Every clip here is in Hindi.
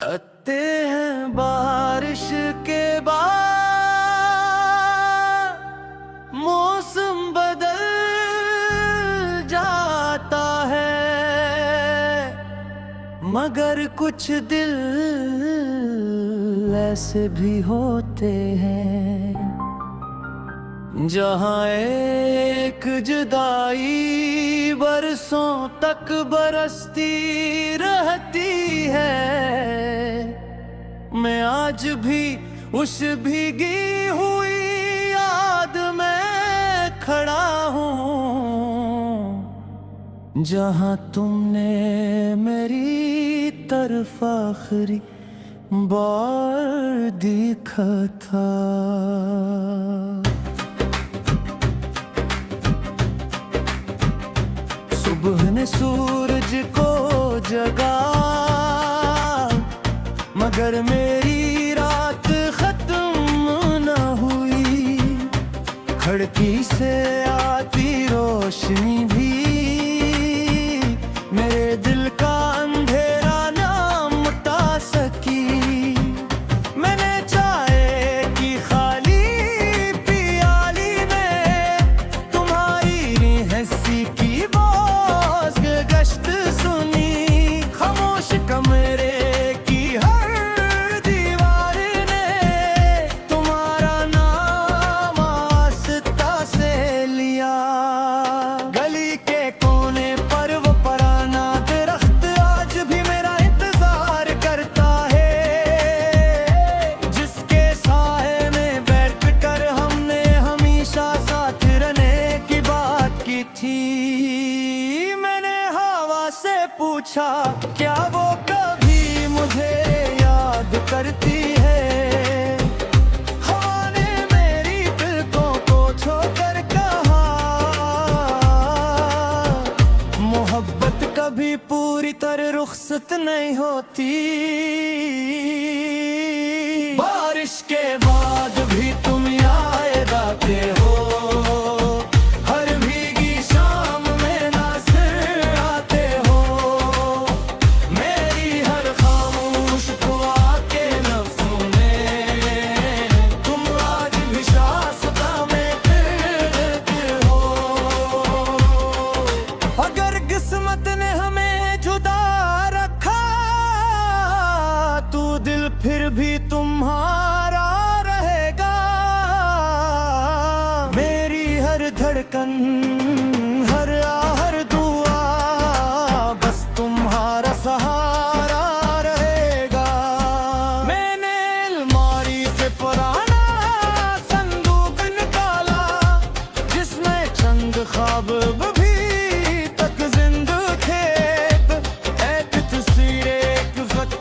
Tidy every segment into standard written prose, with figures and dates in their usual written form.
लगते हैं बारिश के बाद मौसम बदल जाता है, मगर कुछ दिल ऐसे भी होते हैं जहाँ एक जुदाई बरसों तक बरसती रहती है। मैं आज भी उस भीगी हुई याद में खड़ा हूँ जहाँ तुमने मेरी तरफ आखिरी बार देखा था। सुबह ने सूरज को जगा, मगर मेरी रात खत्म न हुई। खिड़की से आती रोशनी भी मेरे दिल का अंधेरा ना मिटा सकी। मैंने चाय की खाली प्याली में तुम्हारी हंसी की गश्त सुनी। खामोश कमरे की हर दीवार ने तुम्हारा नाम आस्था से लिया। गली के कोने पर वो पुराना दरख्त आज भी मेरा इंतजार करता है, जिसके साए में बैठ कर हमने हमेशा साथ रहने की बात की थी। से पूछा क्या वो कभी मुझे याद करती है। हवा ने मेरी पलकों को छोकर कहा, मोहब्बत कभी पूरी तरह रुखसत नहीं होती। बारिश के बाद भी तुम याद आते हो, फिर भी तुम्हारा रहेगा। मेरी हर धड़कन हर आहर दुआ बस तुम्हारा सहारा रहेगा। मैंने अलमारी से पुराना संदूक निकाला, जिसमें चंद ख्वाब भी तक जिंदा थे। एक तस्वीर एक वक्त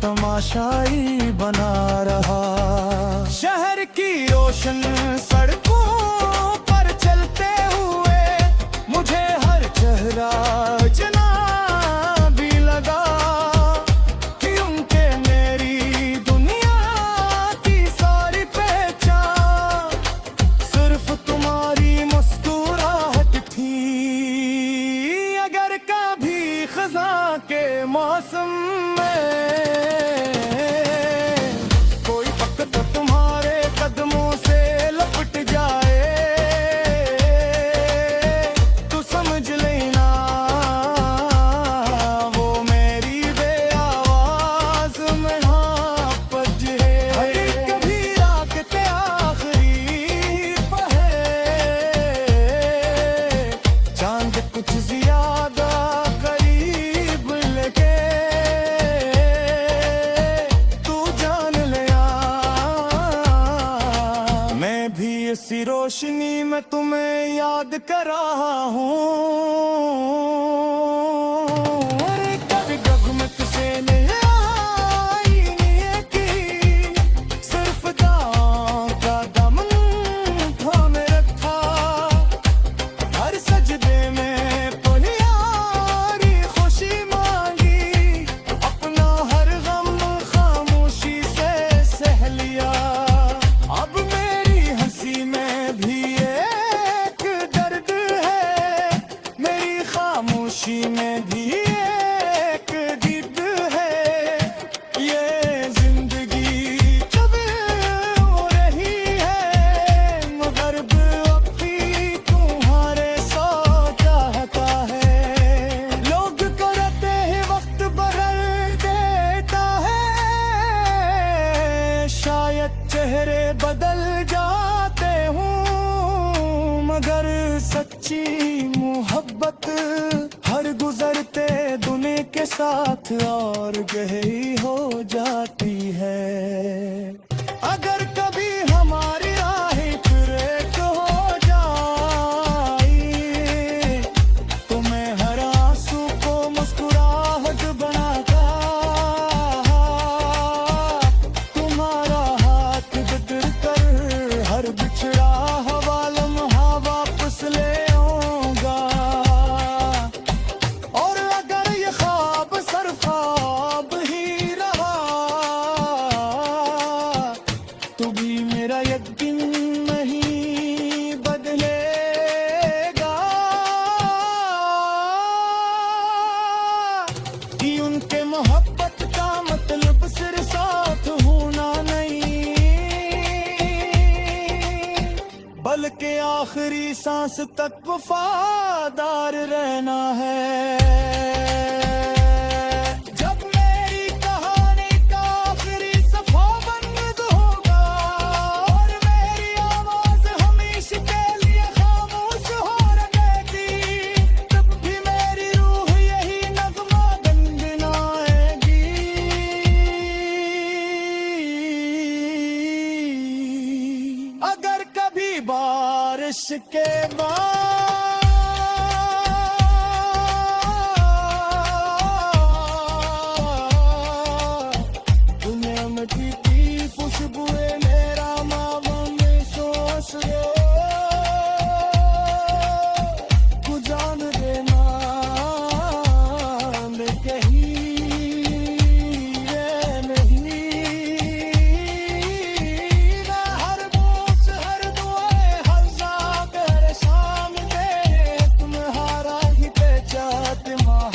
तमाशाई बना रहा। शहर की रोशन सड़कों पर चलते हुए मुझे हर चेहरा जनाबी लगा, क्योंकि मेरी दुनिया की सारी पहचान सिर्फ तुम्हारी मुस्कुराहट थी। अगर कभी खज़ां के मौसम में इसी रोशनी में तुम्हें याद कर रहा हूँ। कभी गग में तुझे नहीं आई नहीं की, सिर्फ दाम बदल जाते हूँ, मगर सच्ची मोहब्बत हर गुजरते दिन के साथ और गहरी हो जाती है। अगर कभी हमारी राहें फिर एक हो जाए, तो मैं हर आंसू को मुस्कुराहट बनाकर तुम्हारा हाथ पकड़ कर हर बिछड़ा हुआ लम्हा वापस ले आऊंगा। और अगर ये ख्वाब सिर्फ ख्वाब ही रहा, तो भी मेरा यकीन नहीं बदलेगा कि उनके मोहब्बत का मतलब सिर्फ साथ होना नहीं, बल्कि आखिरी सांस तक वफादार रहना है। जब मेरी कहानी का आखिरी सफा बंद होगा और मेरी आवाज हमेशा के लिए खामोश हो रहेगी, तब भी मेरी रूह यही नगमा गुनगुनाएगी। अगर कभी बारिश के बाद दुनिया में की खुशबुए मेरा मावा में सांस लो, तू जान देना मैं कहीं नहीं, मैं हर बोझ हर दुआए हर जाकर सामने तुम्हारा ही पहचान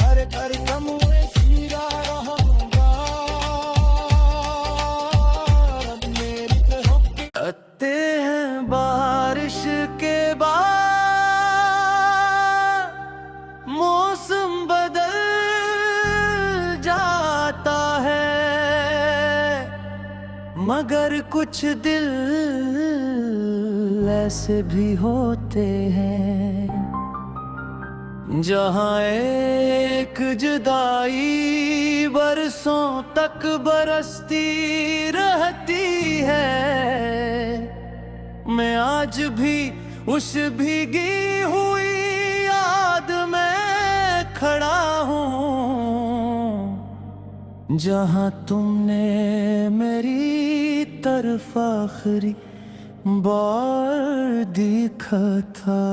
हर कदम में सीरा रहूंगा। अब मेरी तरफ आते हैं बारिश के बाद, मौसम बदल जाता है, मगर कुछ दिल ऐसे भी होते हैं जहाँ एक जुदाई बरसों तक बरसती रहती है। मैं आज भी उस भीगी हुई याद में खड़ा हूँ, जहाँ तुमने मेरी तरफ आखिरी बार देखा था।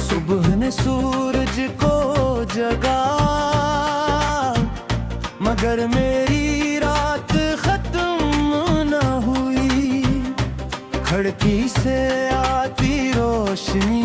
सुबह ने सूरज को जगा, मगर मेरी रात खत्म न हुई। खिड़की से आती रोशनी